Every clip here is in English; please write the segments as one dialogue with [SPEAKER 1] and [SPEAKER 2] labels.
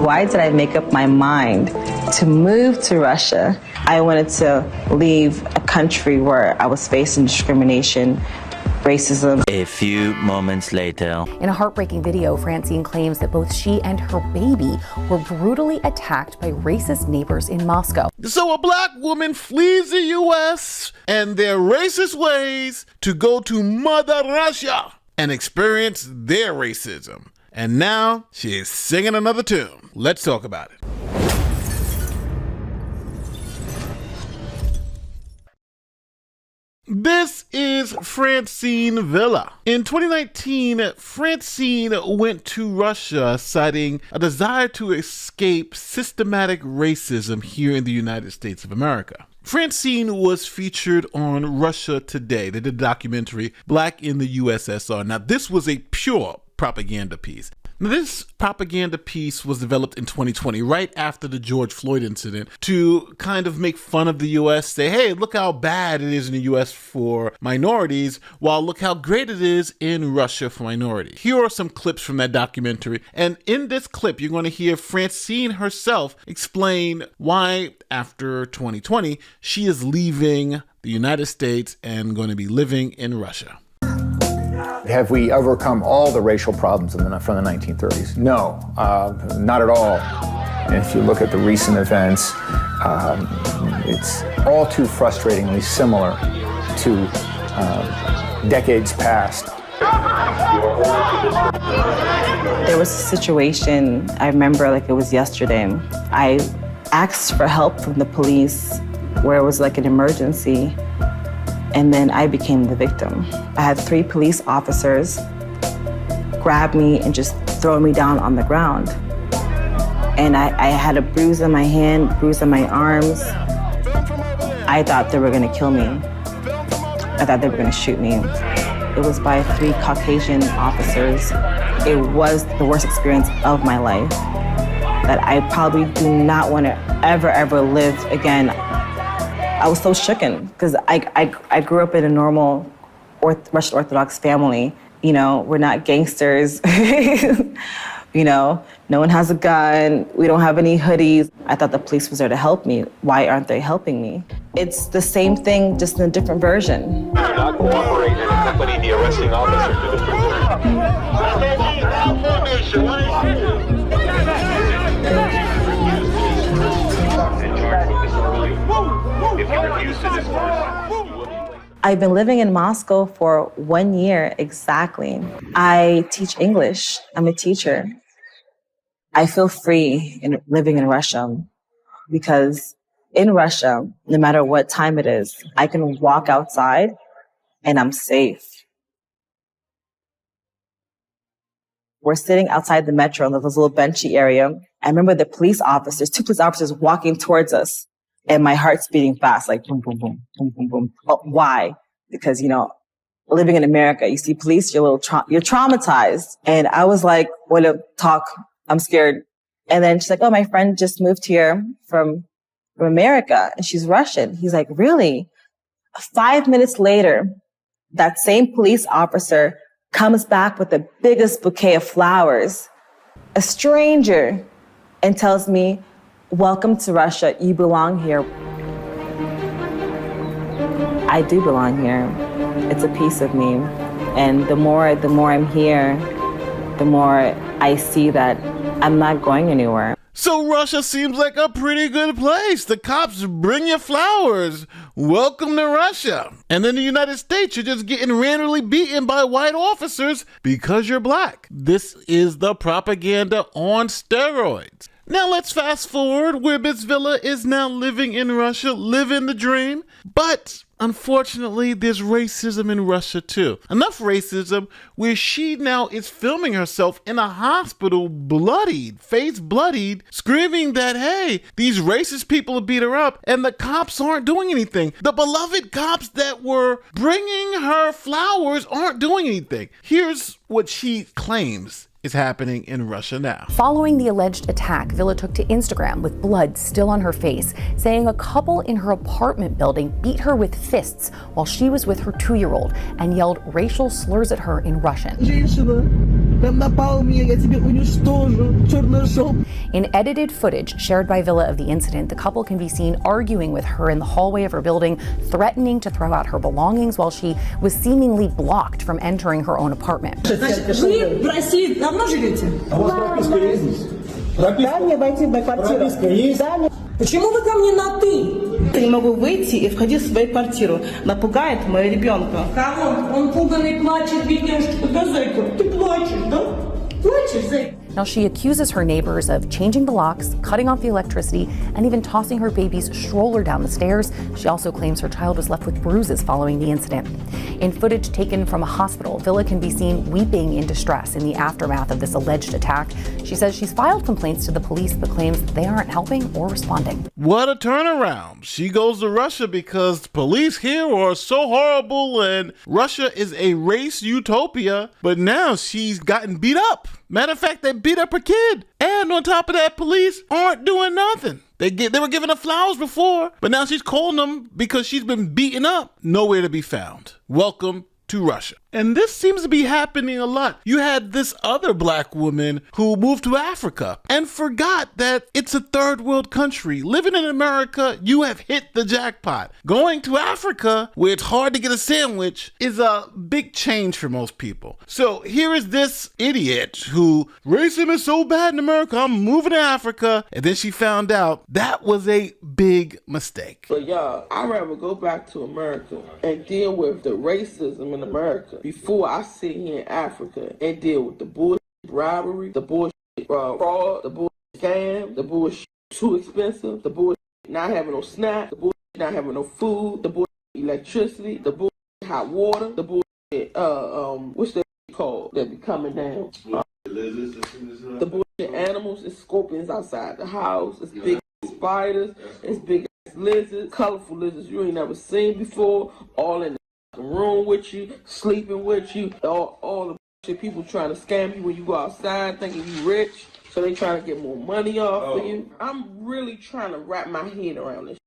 [SPEAKER 1] Why did I make up my mind to move to Russia? I wanted to leave a country where I was facing discrimination, racism.
[SPEAKER 2] A few moments later.
[SPEAKER 3] In a heartbreaking video, Francine claims that both she and her baby were brutally attacked by racist neighbors in Moscow.
[SPEAKER 4] So a black woman flees the U.S. and their racist ways to go to Mother Russia and experience their racism. And now she is singing another tune. Let's talk about it. This is Francine Villa. In 2019, Francine went to Russia citing a desire to escape systematic racism here in the United States of America. Francine was featured on Russia Today. They did a documentary, Black in the USSR. Now, this was a pure propaganda piece. Now, this propaganda piece was developed in 2020, right after the George Floyd incident, to kind of make fun of the U.S., say, hey, look how bad it is in the U.S. for minorities, while look how great it is in Russia for minorities. Here are some clips from that documentary, and in this clip, you're going to hear Francine herself explain why, after 2020, she is leaving the United States and going to be living in Russia.
[SPEAKER 5] Have we overcome all the racial problems from the 1930s? No, not at all. And if you look at the recent events, it's all too frustratingly similar to decades past.
[SPEAKER 1] There was a situation, I remember like it was yesterday. I asked for help from the police where it was like an emergency. And then I became the victim. I had 3 police officers grab me and just throw me down on the ground. And I had a bruise on my hand, bruise on my arms. I thought they were gonna kill me. I thought they were gonna shoot me. It was by 3 Caucasian officers. It was the worst experience of my life that I probably do not wanna ever live again. I was so shooken because I grew up in a normal Russian Orthodox family. You know, we're not gangsters. You know, no one has a gun. We don't have any hoodies. I thought the police was there to help me. Why aren't they helping me? It's the same thing, just in a different version.
[SPEAKER 6] Not cooperate and accompany the arresting officer to the
[SPEAKER 1] I've been living in Moscow for 1 year exactly. I teach English. I'm a teacher. I feel free in living in Russia because in Russia, no matter what time it is, I can walk outside and I'm safe. We're sitting outside the metro in this little benchy area. I remember the police officers, 2 police officers walking towards us. And my heart's beating fast, like boom, boom, boom, boom, boom, boom. Oh, why? Because, you know, living in America, you see police, you're traumatized. And I was like, want to talk, I'm scared. And then she's like, oh, my friend just moved here from America and she's Russian. He's like, really? 5 minutes later, that same police officer comes back with the biggest bouquet of flowers, a stranger, and tells me, welcome to Russia, you belong here. I do belong here. It's a piece of me. And the more I'm here, the more I see that I'm not going anywhere.
[SPEAKER 4] So Russia seems like a pretty good place. The cops bring you flowers. Welcome to Russia. And then the United States, you're just getting randomly beaten by white officers because you're black. This is the propaganda on steroids. Now let's fast forward where Miss Villa is now living in Russia, living the dream. But unfortunately, there's racism in Russia too. Enough racism where she now is filming herself in a hospital bloodied, face bloodied, screaming that, hey, these racist people beat her up and the cops aren't doing anything. The beloved cops that were bringing her flowers aren't doing anything. Here's what she claims is happening in Russia now.
[SPEAKER 3] Following the alleged attack, Villa took to Instagram with blood still on her face, saying a couple in her apartment building beat her with fists while she was with her 2-year-old and yelled racial slurs at her in Russian. In edited footage shared by Villa of the incident, the couple can be seen arguing with her in the hallway of her building, threatening to throw out her belongings while she was seemingly blocked from entering her own apartment.
[SPEAKER 7] Вы в России давно живете?
[SPEAKER 8] Дай мне войти в мою квартиру. Дай мне...
[SPEAKER 7] Почему вы ко мне на «ты»?
[SPEAKER 8] Я не могу выйти и входить в свою квартиру. Напугает моего ребенка.
[SPEAKER 7] Кого? Он пуганный плачет, бедняжка. Да, зайка, ты плачешь, да? Плачешь, зайка?
[SPEAKER 3] Now, she accuses her neighbors of changing the locks, cutting off the electricity, and even tossing her baby's stroller down the stairs. She also claims her child was left with bruises following the incident. In footage taken from a hospital, Villa can be seen weeping in distress in the aftermath of this alleged attack. She says she's filed complaints to the police but claims they aren't helping or responding.
[SPEAKER 4] What a turnaround. She goes to Russia because police here are so horrible and Russia is a race utopia, but now she's gotten beat up. Matter of fact, they beat up her kid. And on top of that, police aren't doing nothing. They were giving her flowers before, but now she's calling them because she's been beaten up. Nowhere to be found. Welcome to Russia. And this seems to be happening a lot. You had this other black woman who moved to Africa and forgot that it's a third world country. Living in America, you have hit the jackpot. Going to Africa, where it's hard to get a sandwich, is a big change for most people. So here is this idiot who, racism is so bad in America, I'm moving to Africa. And then she found out that was a big mistake.
[SPEAKER 9] But y'all, I'd rather go back to America and deal with the racism in America before I sit here in Africa and deal with the bullshit bribery, the bullshit fraud, the bullshit scam, the bullshit too expensive, the bullshit not having no snack, the bullshit not having no food, the bullshit electricity, the bullshit hot water, the bullshit what's that called that be coming down? The bullshit animals, it's scorpions outside the house, it's big spiders, it's big lizards, colorful lizards you ain't never seen before, all in the room with you, sleeping with you, all the shit people trying to scam you when you go outside thinking you rich, so they trying to get more money off of you. I'm really trying to wrap my head around this.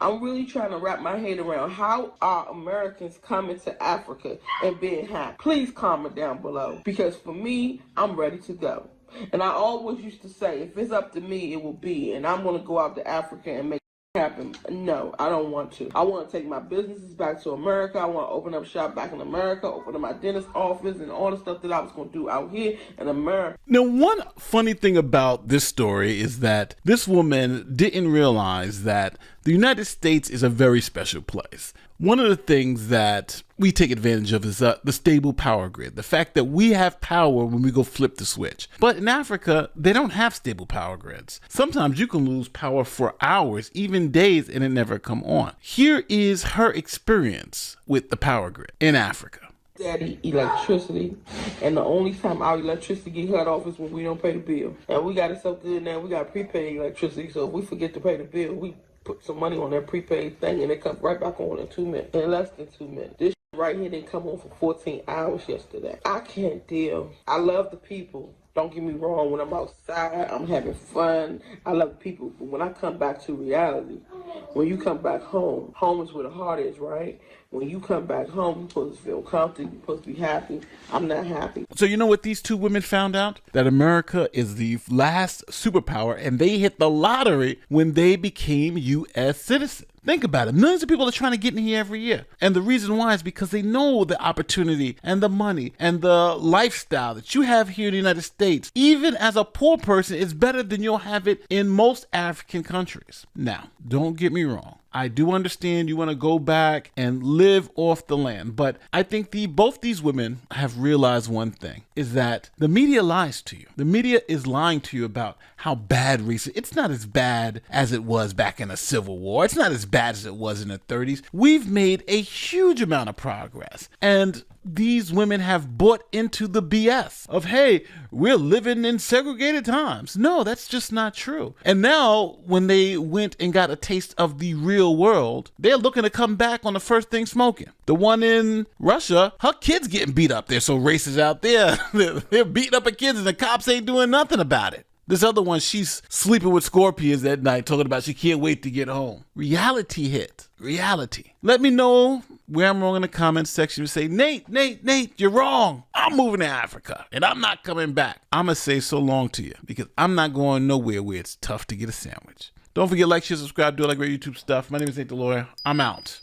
[SPEAKER 9] I'm really trying to wrap my head around how are Americans coming to Africa and being happy. Please comment down below, because for me, I'm ready to go. And I always used to say, if it's up to me, it will be. And I'm going to go out to Africa and make it happen. No, I don't want to. I want to take my businesses back to America. I want to open up shop back in America, open up my dentist office and all the stuff that I was going to do out here in America.
[SPEAKER 4] Now, one funny thing about this story is that this woman didn't realize that the United States is a very special place. One of the things that we take advantage of is the stable power grid, the fact that we have power when we go flip the switch. But in Africa, they don't have stable power grids. Sometimes you can lose power for hours, even days, and it never come on. Here is her experience with the power grid in Africa.
[SPEAKER 9] Daddy electricity, and the only time our electricity get cut off is when we don't pay the bill. And we got it so good now, we got prepaid electricity, so if we forget to pay the bill, we put some money on that prepaid thing and it comes right back on in 2 minutes, in less than 2 minutes. This right here didn't come on for 14 hours yesterday. I can't deal. I love the people. Don't get me wrong, when I'm outside, I'm having fun. I love people, but when I come back to reality, when you come back home, home is where the heart is, right? When you come back home, you're supposed to feel comfortable, you're supposed to be happy. I'm not happy.
[SPEAKER 4] So you know what these two women found out? That America is the last superpower, and they hit the lottery when they became U.S. citizens. Think about it. Millions of people are trying to get in here every year. And the reason why is because they know the opportunity and the money and the lifestyle that you have here in the United States, even as a poor person, is better than you'll have it in most African countries. Now, don't get me wrong. I do understand you want to go back and live off the land, but I think both these women have realized one thing, is that the media lies to you. The media is lying to you about how bad racism. It's not as bad as it was back in the Civil War. It's not as bad as it was in the 30s. We've made a huge amount of progress, and these women have bought into the BS of, hey, we're living in segregated times. No, that's just not true. And now when they went and got a taste of the real world, they're looking to come back on the first thing smoking. The one in Russia, her kids getting beat up. They're so racist out there. They're beating up her kids and the cops ain't doing nothing about it. This other one, she's sleeping with scorpions at night, talking about she can't wait to get home. Reality hit. Reality. Let me know where I'm wrong in the comments section. Say, Nate, you're wrong. I'm moving to Africa and I'm not coming back. I'm going to say so long to you because I'm not going nowhere where it's tough to get a sandwich. Don't forget, like, share, subscribe, do all that great YouTube stuff. My name is Nate the Lawyer. I'm out.